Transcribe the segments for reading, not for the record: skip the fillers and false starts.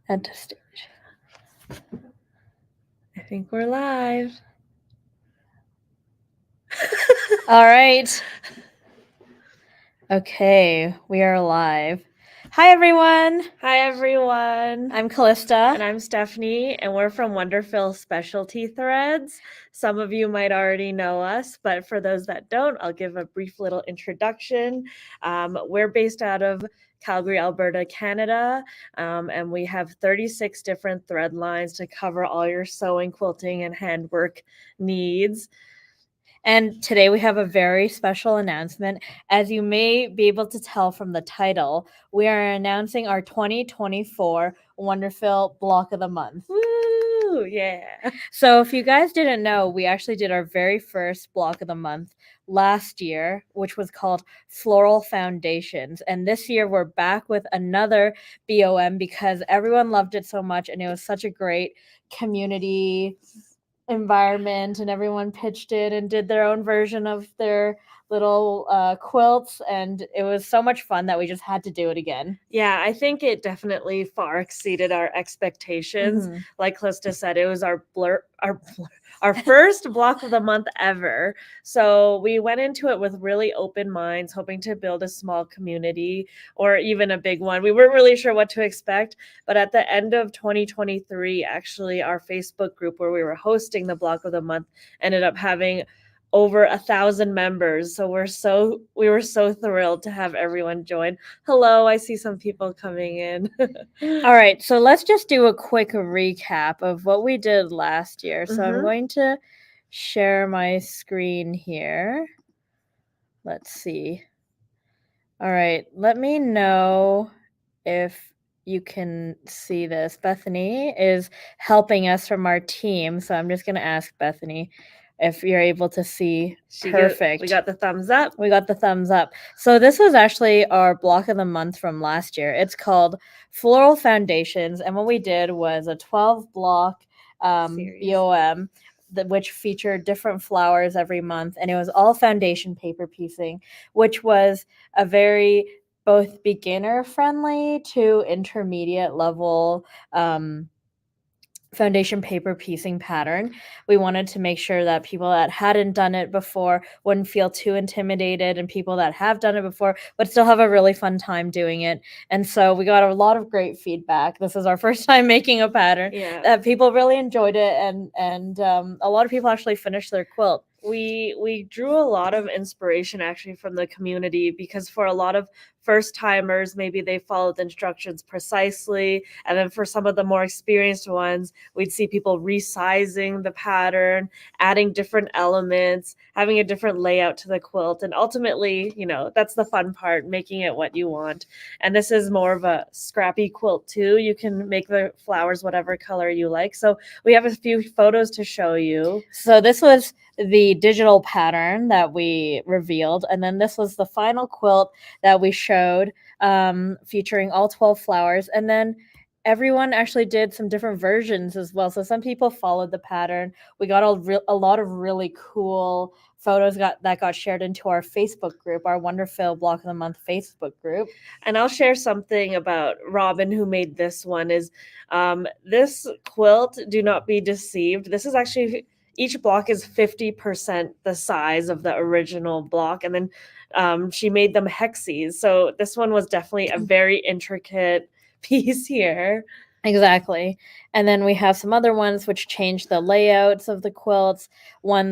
At the stage. I think we're live. All right. Okay, we are live. Hi, everyone. Hi, everyone. I'm Callista. And I'm Stephanie, and we're from WonderFil Specialty Threads. Some of you might already know us, but for those that don't, I'll give a brief little introduction. We're based out of Calgary, Alberta, Canada, and we have 36 different thread lines to cover all your sewing, quilting, and handwork needs. And today we have a very special announcement. As you may be able to tell from the title, we are announcing our 2024 WonderFil Block of the Month. Woo! Yeah. So if you guys didn't know, we actually did our very first Block of the Month last year, which was called Floral Foundations. And this year we're back with another BOM because everyone loved it so much and it was such a great community environment, and everyone pitched in and did their own version of their little quilts, and it was so much fun that we just had to do it again. Yeah, I think it definitely far exceeded our expectations. Mhm. Like Calista said, it was our first block of the month ever. So we went into it with really open minds, hoping to build a small community or even a big one. We weren't really sure what to expect, but at the end of 2023, actually, our Facebook group where we were hosting the block of the month ended up having over 1,000 members. So we were so thrilled to have everyone join. Hello, I see some people coming in. All right, so let's just do a quick recap of what we did last year. So I'm going to share my screen here. Let's see. All right, let me know if you can see this. Bethany is helping us from our team, so I'm just going to ask Bethany if you're able to see. Perfect. We got the thumbs up. We got the thumbs up. So this was actually our block of the month from last year. It's called Floral Foundations, and what we did was a 12 block BOM, which featured different flowers every month, and it was all foundation paper piecing, which was a very both beginner friendly to intermediate level foundation paper piecing pattern. We wanted to make sure that people that hadn't done it before wouldn't feel too intimidated, and people that have done it before would still have a really fun time doing it. And so we got a lot of great feedback. This is our first time making a pattern. That people really enjoyed it, and a lot of people actually finished their quilt. We drew a lot of inspiration actually from the community, because for a lot of first timers, maybe they followed the instructions precisely, and then for some of the more experienced ones, we'd see people resizing the pattern, adding different elements, having a different layout to the quilt, and ultimately, that's the fun part, making it what you want. And this is more of a scrappy quilt too. You can make the flowers whatever color you like. So we have a few photos to show you. So this was the digital pattern that we revealed, and then this was the final quilt that we showed, featuring all 12 flowers. And then everyone actually did some different versions as well. So some people followed the pattern. We got a lot of really cool photos that got shared into our Facebook group, our WonderFil Block of the Month Facebook group. And I'll share something about Robin, who made this one. Is this quilt, do not be deceived, this is actually, each block is 50% the size of the original block, and then she made them hexes. So this one was definitely a very intricate piece here. Exactly. And then we have some other ones which changed the layouts of the quilts. Some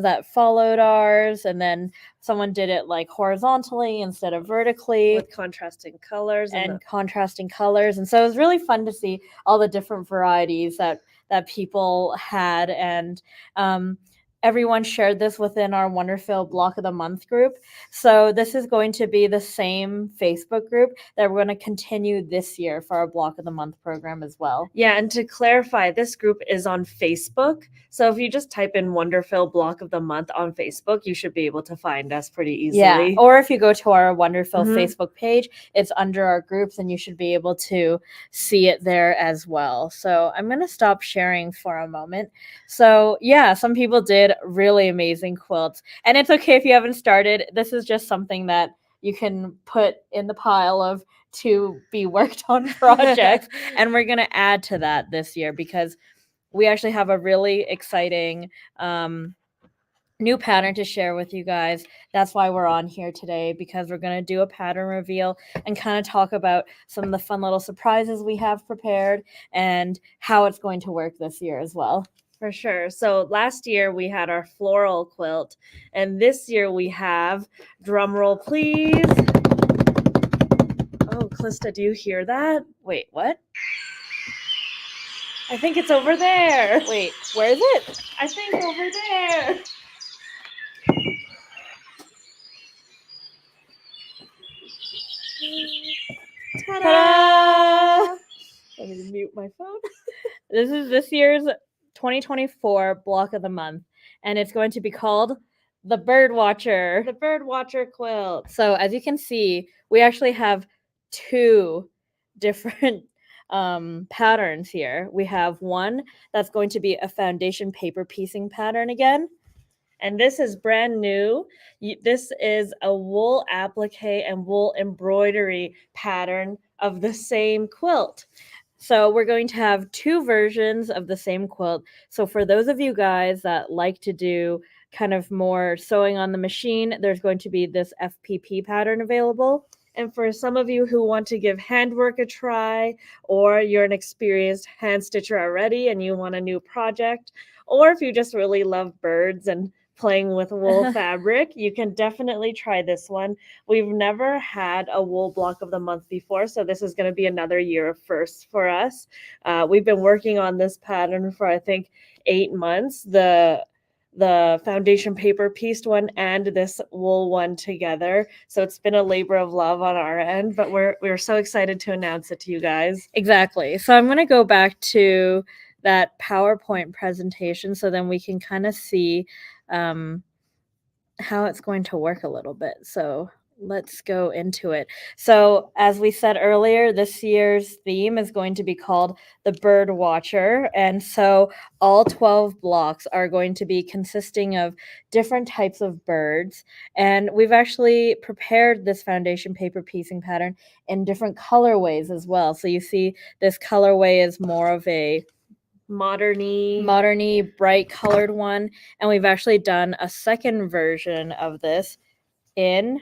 that followed ours, and then someone did it like horizontally instead of vertically, with contrasting colors and contrasting colors. And so it was really fun to see all the different varieties that people had. And everyone shared this within our WonderFil Block of the Month group. So this is going to be the same Facebook group that we're going to continue this year for our Block of the Month program as well. Yeah, and to clarify, this group is on Facebook. So if you just type in WonderFil Block of the Month on Facebook, you should be able to find us pretty easily. Yeah, or if you go to our WonderFil Facebook page, it's under our groups, and you should be able to see it there as well. So I'm going to stop sharing for a moment. So yeah, some people did really amazing quilts, and it's okay if you haven't started. This is just something that you can put in the pile of to be worked on projects. And we're going to add to that this year because we actually have a really exciting new pattern to share with you guys. That's why we're on here today, because we're going to do a pattern reveal and kind of talk about some of the fun little surprises we have prepared and how it's going to work this year as well. For sure. So last year we had our floral quilt, and this year we have, drum roll please. Oh, Calista, do you hear that? Wait, what? I think it's over there. Wait, where is it? I think over there. Ta-da! Let me mute my phone. This is this year's 2024 block of the month, and it's going to be called the Bird Watcher. The Bird Watcher quilt. So as you can see, we actually have two different patterns here. We have one that's going to be a foundation paper piecing pattern again. And this is brand new. This is a wool applique and wool embroidery pattern of the same quilt. So we're going to have two versions of the same quilt. So for those of you guys that like to do kind of more sewing on the machine, there's going to be this FPP pattern available. And for some of you who want to give handwork a try, or you're an experienced hand stitcher already and you want a new project, or if you just really love birds and playing with wool fabric, you can definitely try this one. We've never had a wool block of the month before, so this is going to be another year of firsts for us. We've been working on this pattern for, I think, 8 months. The foundation paper pieced one and this wool one together. So it's been a labor of love on our end, but we're so excited to announce it to you guys. Exactly. So I'm going to go back to that PowerPoint presentation so then we can kind of see how it's going to work a little bit. So let's go into it. So as we said earlier, this year's theme is going to be called the Bird Watcher. And so all 12 blocks are going to be consisting of different types of birds. And we've actually prepared this foundation paper piecing pattern in different colorways as well. So you see this colorway is more of a moderny, bright colored one. And we've actually done a second version of this in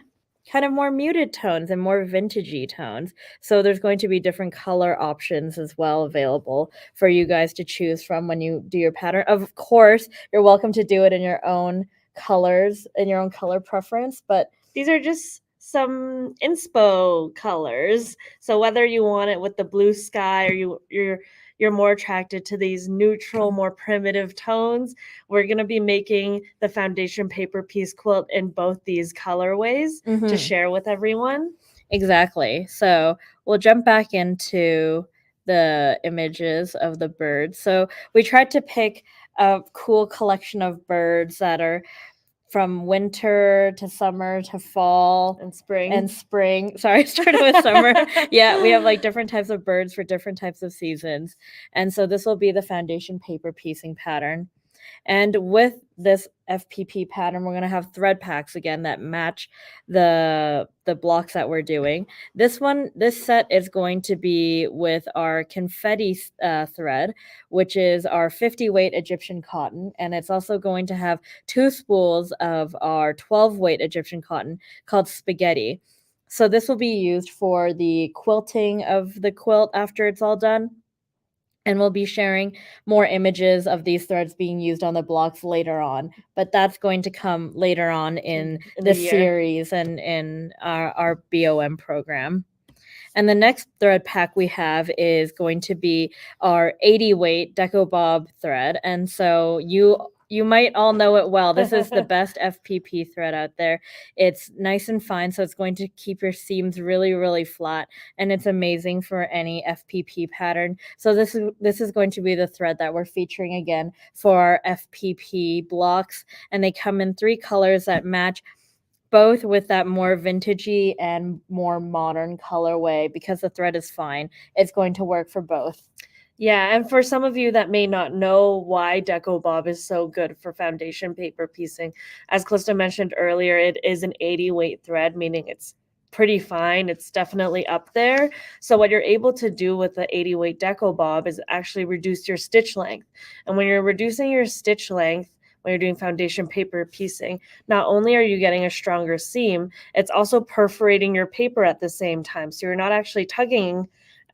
kind of more muted tones and more vintagey tones. So there's going to be different color options as well available for you guys to choose from when you do your pattern. Of course, you're welcome to do it in your own colors, in your own color preference, but these are just some inspo colors. So whether you want it with the blue sky or you're more attracted to these neutral, more primitive tones, we're going to be making the foundation paper piece quilt in both these colorways to share with everyone. Exactly. So we'll jump back into the images of the birds. So we tried to pick a cool collection of birds that are from winter to summer to fall and spring. Sorry, I started with summer. Yeah, we have like different types of birds for different types of seasons. And so this will be the foundation paper piecing pattern. And with this FPP pattern, we're going to have thread packs again that match the blocks that we're doing. This set is going to be with our confetti thread, which is our 50 weight Egyptian cotton. And it's also going to have 2 spools of our 12 weight Egyptian cotton called spaghetti. So this will be used for the quilting of the quilt after it's all done. And we'll be sharing more images of these threads being used on the blocks later on. But that's going to come later on in this series and in our BOM program. And the next thread pack we have is going to be our 80 weight Deco Bob thread. And so you might all know it well. This is the best FPP thread out there. It's nice and fine, so it's going to keep your seams really, really flat, and it's amazing for any FPP pattern. So this is going to be the thread that we're featuring again for our FPP blocks, and they come in 3 colors that match both with that more vintagey and more modern colorway. Because the thread is fine, it's going to work for both. Yeah, and for some of you that may not know why Deco Bob is so good for foundation paper piecing, as Calista mentioned earlier, it is an 80 weight thread, meaning it's pretty fine. It's definitely up there. So what you're able to do with the 80 weight deco bob is actually reduce your stitch length. And when you're reducing your stitch length, when you're doing foundation paper piecing, not only are you getting a stronger seam, it's also perforating your paper at the same time. So you're not actually tugging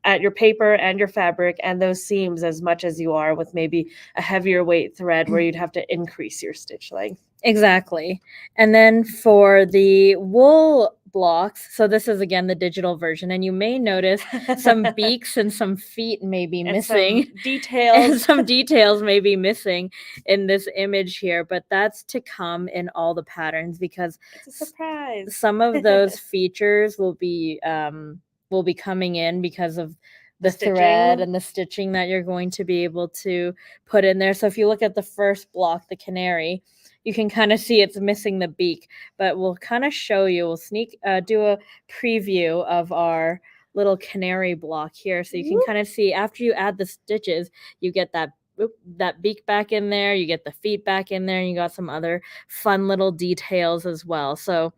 at your paper and your fabric and those seams as much as you are with maybe a heavier weight thread where you'd have to increase your stitch length. Exactly. And then for the wool blocks, so this is again the digital version, and you may notice some beaks and some feet may be missing. Some details. And some details may be missing in this image here, but that's to come in all the patterns because it's a surprise. Some of those features will be coming in because of the thread and the stitching that you're going to be able to put in there. So if you look at the first block, the canary, you can kind of see it's missing the beak, but we'll kind of show you, we'll do a preview of our little canary block here. So you can kind of see after you add the stitches, you get that beak back in there, you get the feet back in there, and you got some other fun little details as well. So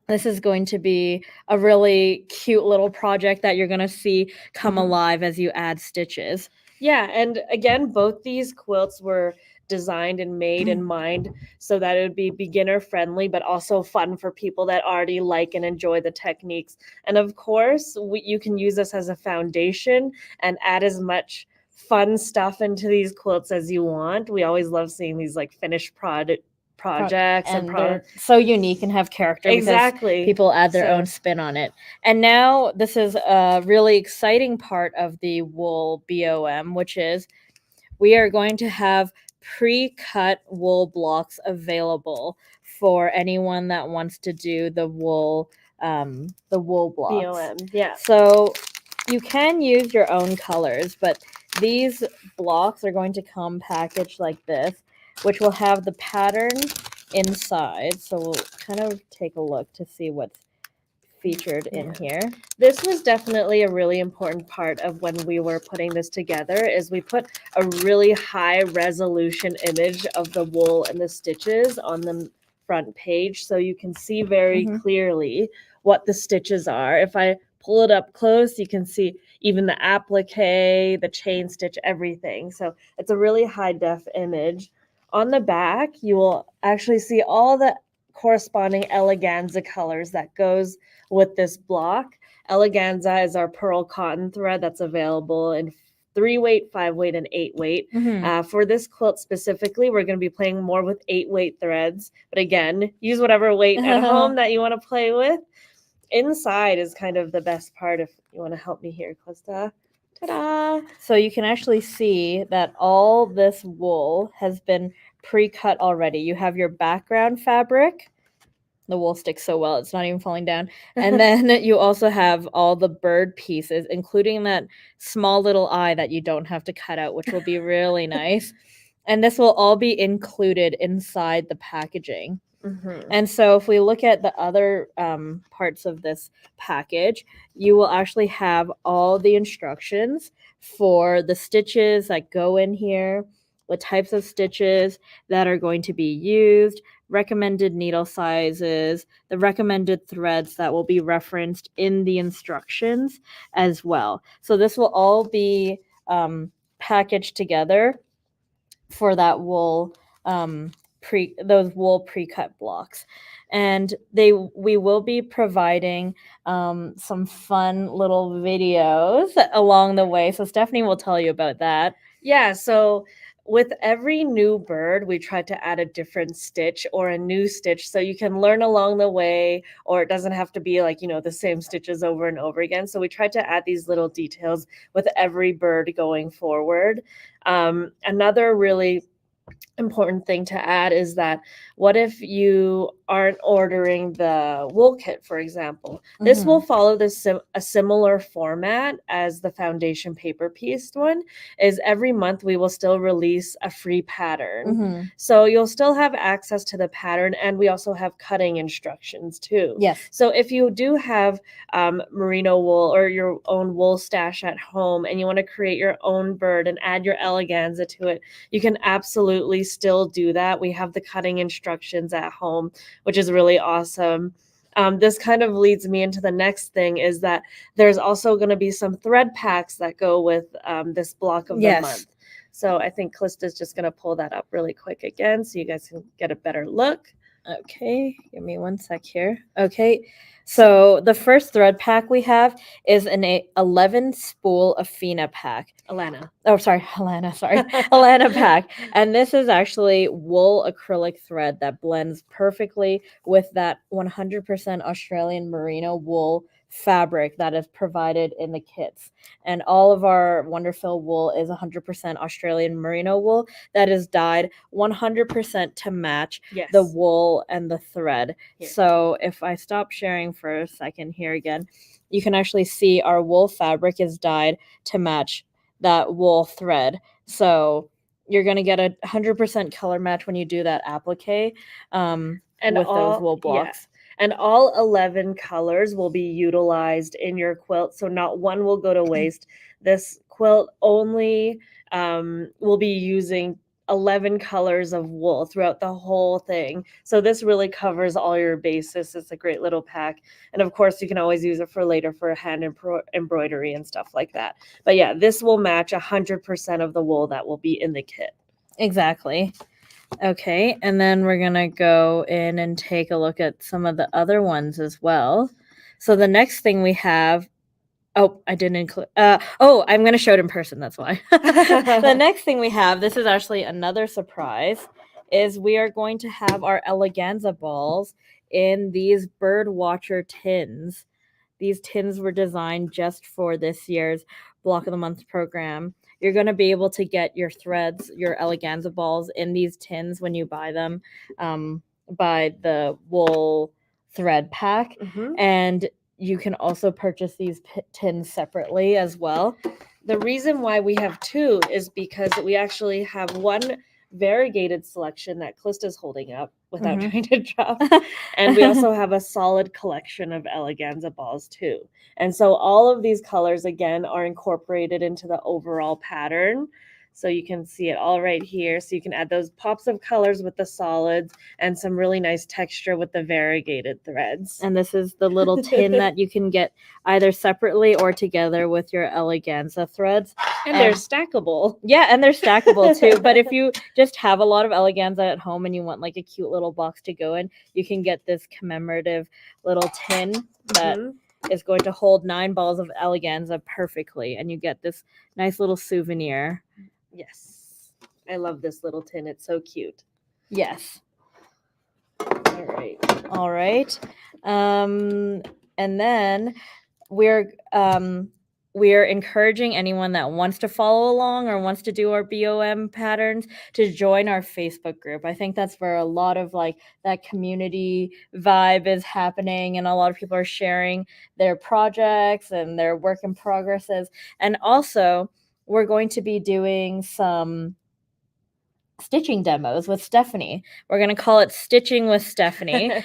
this is going to be a really cute little project that you're going to see come alive as you add stitches. Yeah, and again, both these quilts were designed and made in mind so that it would be beginner friendly, but also fun for people that already like and enjoy the techniques. And of course, you can use this as a foundation and add as much fun stuff into these quilts as you want. We always love seeing these like finished projects and they're so unique and have character because people add their own spin on it. And now this is a really exciting part of the wool BOM, which is we are going to have pre-cut wool blocks available for anyone that wants to do the wool blocks. BOM, yeah. So you can use your own colors, but these blocks are going to come packaged like this, which will have the pattern inside. So we'll kind of take a look to see what's featured in here. This was definitely a really important part of when we were putting this together is we put a really high resolution image of the wool and the stitches on the front page so you can see very clearly what the stitches are. If I pull it up close, you can see even the applique, the chain stitch, everything. So it's a really high def image. On the back, you will actually see all the corresponding eleganza colors that goes with this block. Eleganza is our pearl cotton thread that's available in 3 weight, 5 weight, and 8 weight. For this quilt specifically, we're going to be playing more with 8 weight threads. But again, use whatever weight at home that you want to play with. Inside is kind of the best part if you want to help me here, Krista. Ta-da! So you can actually see that all this wool has been pre-cut already. You have your background fabric. The wool sticks so well, it's not even falling down. And then you also have all the bird pieces, including that small little eye that you don't have to cut out, which will be really nice. And this will all be included inside the packaging. And so if we look at the other parts of this package, you will actually have all the instructions for the stitches that go in here, the types of stitches that are going to be used, recommended needle sizes, the recommended threads that will be referenced in the instructions as well. So this will all be packaged together for that wool those wool pre-cut blocks. And we will be providing some fun little videos along the way. So Stephanie will tell you about that. Yeah, so with every new bird, we try to add a different stitch or a new stitch so you can learn along the way, or it doesn't have to be like, the same stitches over and over again. So we try to add these little details with every bird going forward. Another really important thing to add is that what if you aren't ordering the wool kit, for example? This will follow a similar format as the foundation paper pieced one. Is every month we will still release a free pattern. So you'll still have access to the pattern, and we also have cutting instructions too. Yes. So if you do have merino wool or your own wool stash at home and you want to create your own bird and add your eleganza to it, you can absolutely still do that. We have the cutting instructions at home, which is really awesome. This kind of leads me into the next thing, is that there's also going to be some thread packs that go with this block of the month. So I think Callista's just going to pull that up really quick again so you guys can get a better look. Okay, give me one sec here. Okay, so the first thread pack we have is an 11 spool Athena pack. Alana. Oh, sorry, Alana, sorry. Alana pack. And this is actually wool acrylic thread that blends perfectly with that 100% Australian merino wool fabric that is provided in the kits. And all of our WonderFil wool is 100% Australian merino wool that is dyed 100% to match the wool and the thread. Here. So if I stop sharing for a second here again, you can actually see our wool fabric is dyed to match that wool thread. So you're going to get a 100% color match when you do that applique and with those wool blocks. And all 11 colors will be utilized in your quilt, so not one will go to waste. This quilt only will be using 11 colors of wool throughout the whole thing. So this really covers all your bases. It's a great little pack. And of course, you can always use it for later for hand embroidery and stuff like that. But yeah, this will match 100% of the wool that will be in the kit. Exactly. Okay, and then we're going to go in and take a look at some of the other ones as well. So the next thing we have, oh, I didn't include, I'm going to show it in person, that's why. The next thing we have, this is actually another surprise, is we are going to have our Eleganza balls in these Birdwatcher tins. These tins were designed just for this year's Block of the Month program. You're going to be able to get your threads, your Eleganza balls in these tins when you buy them by the wool thread pack. And you can also purchase these tins separately as well. The reason why we have two is because we actually have one variegated selection that Callista's holding up without trying to drop. And we also have a solid collection of Eleganza balls too. And so all of these colors, again, are incorporated into the overall pattern. So you can see it all right here. So you can add those pops of colors with the solids and some really nice texture with the variegated threads. And this is the little tin that you can get either separately or together with your Eleganza threads. And they're stackable. Yeah, and they're stackable too. But if you just have a lot of Eleganza at home and you want like a cute little box to go in, you can get this commemorative little tin that is going to hold 9 balls of Eleganza perfectly. And you get this nice little souvenir. Yes. I love this little tin. It's so cute. Yes. All right. And then we're encouraging anyone that wants to follow along or wants to do our BOM patterns to join our Facebook group. I think that's where a lot of like that community vibe is happening, and a lot of people are sharing their projects and their work in progresses. And also, we're going to be doing some stitching demos with Stephanie. We're going to call it Stitching with Stephanie.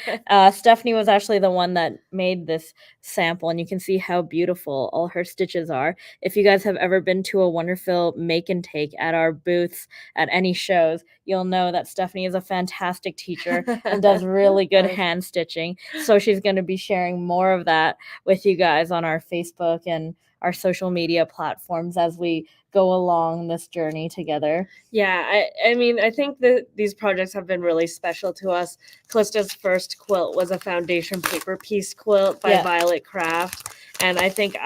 Stephanie was actually the one that made this sample, and you can see how beautiful all her stitches are. If you guys have ever been to a WonderFil make and take at our booths at any shows, you'll know that Stephanie is a fantastic teacher and does really good hand stitching. So she's going to be sharing more of that with you guys on our Facebook and our social media platforms as we go along this journey together. Yeah, I mean, I think that these projects have been really special to us. Callista's first quilt was a foundation paper piece quilt by Violet Craft. And I think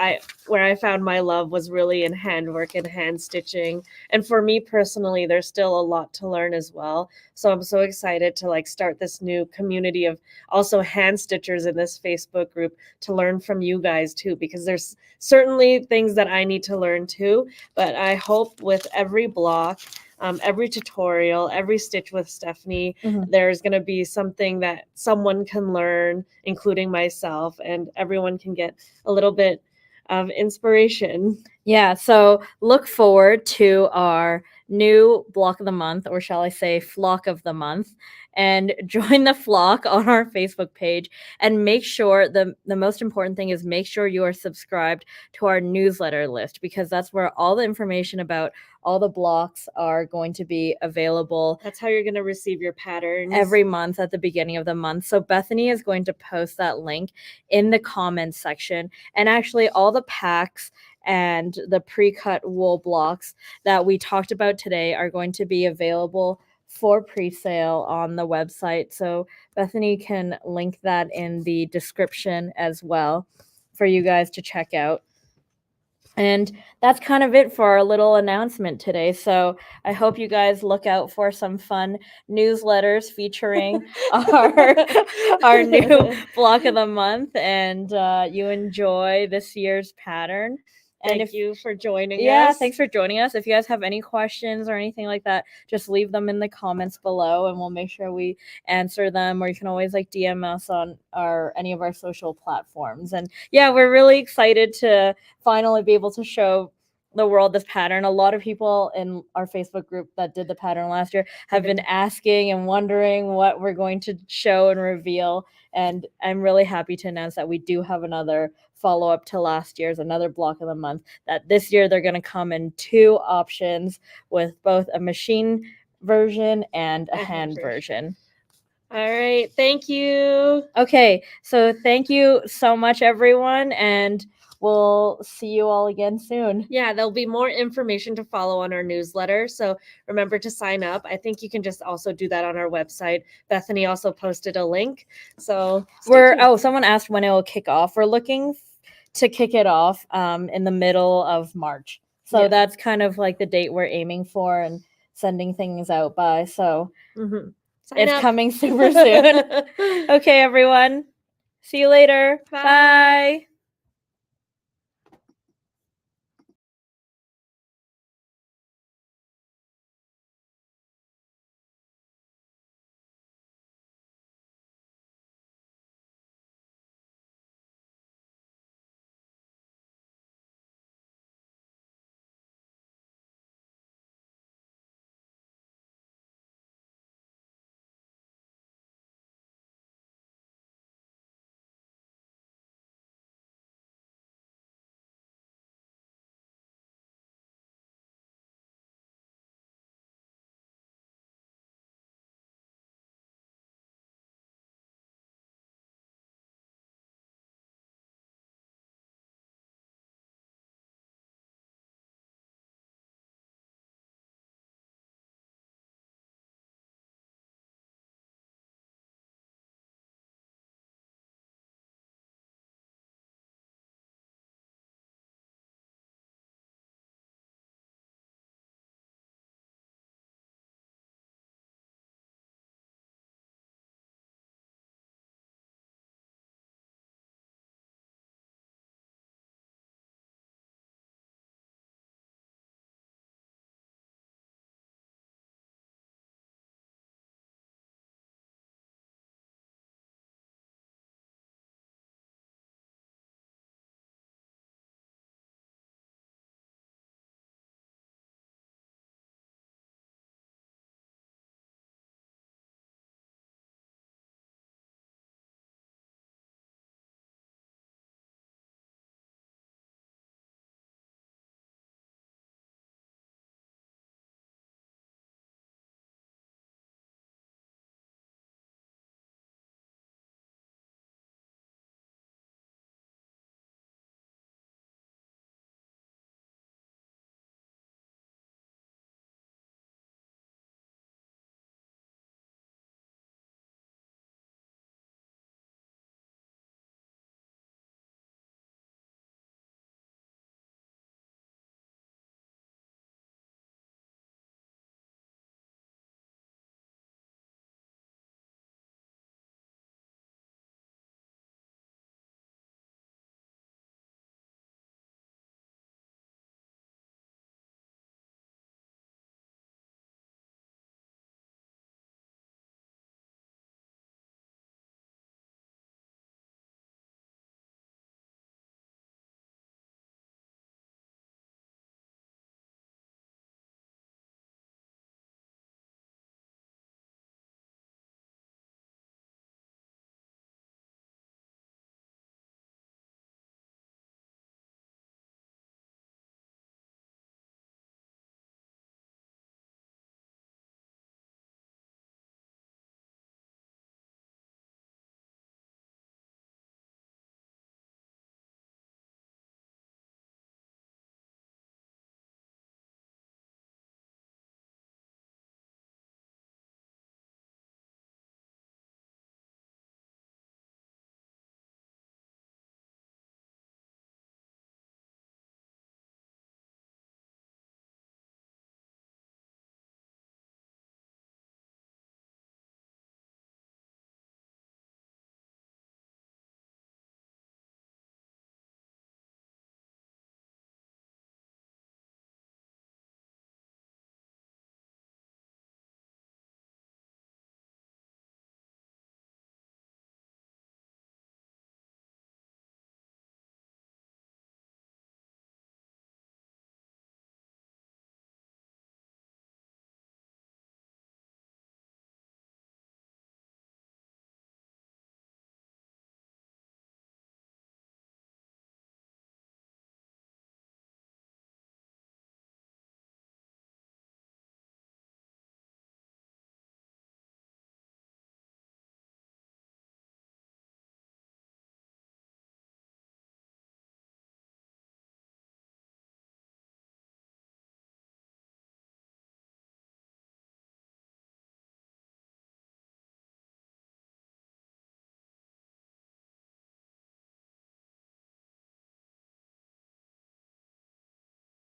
where I found my love was really in handwork and hand stitching. And for me personally, there's still a lot to learn as well. So I'm so excited to like start this new community of also hand stitchers in this Facebook group to learn from you guys too, because there's certainly things that I need to learn too. But I hope with every block, every tutorial, every stitch with Stephanie, there's going to be something that someone can learn, including myself, and everyone can get a little bit of inspiration. Yeah, so look forward to our new block of the month, or shall I say flock of the month, and join the flock on our Facebook page. And make sure the most important thing is make sure you are subscribed to our newsletter list, because that's where all the information about all the blocks are going to be available. That's how you're going to receive your patterns every month at the beginning of the month. So Bethany is going to post that link in the comments section. And actually, all the packs and the pre-cut wool blocks that we talked about today are going to be available for pre-sale on the website. So Bethany can link that in the description as well for you guys to check out. And that's kind of it for our little announcement today. So I hope you guys look out for some fun newsletters featuring our new block of the month, and you enjoy this year's pattern. And Thank you for joining us. Yeah, thanks for joining us. If you guys have any questions or anything like that, just leave them in the comments below and we'll make sure we answer them. Or you can always like DM us on any of our social platforms. And yeah, we're really excited to finally be able to show the world this pattern. A lot of people in our Facebook group that did the pattern last year have been asking and wondering what we're going to show and reveal. And I'm really happy to announce that we do have another follow-up to last year's, another block of the month, that this year they're going to come in 2 options with both a machine version and a hand version. All right, thank you. Okay, so thank you so much, everyone, and we'll see you all again soon. Yeah, there'll be more information to follow on our newsletter, so remember to sign up. I think you can just also do that on our website. Bethany also posted a link, so someone asked when it will kick off. We're looking to kick it off in the middle of March. So that's kind of like the date we're aiming for and sending things out by. So it's coming super soon. Okay, everyone. See you later. Bye.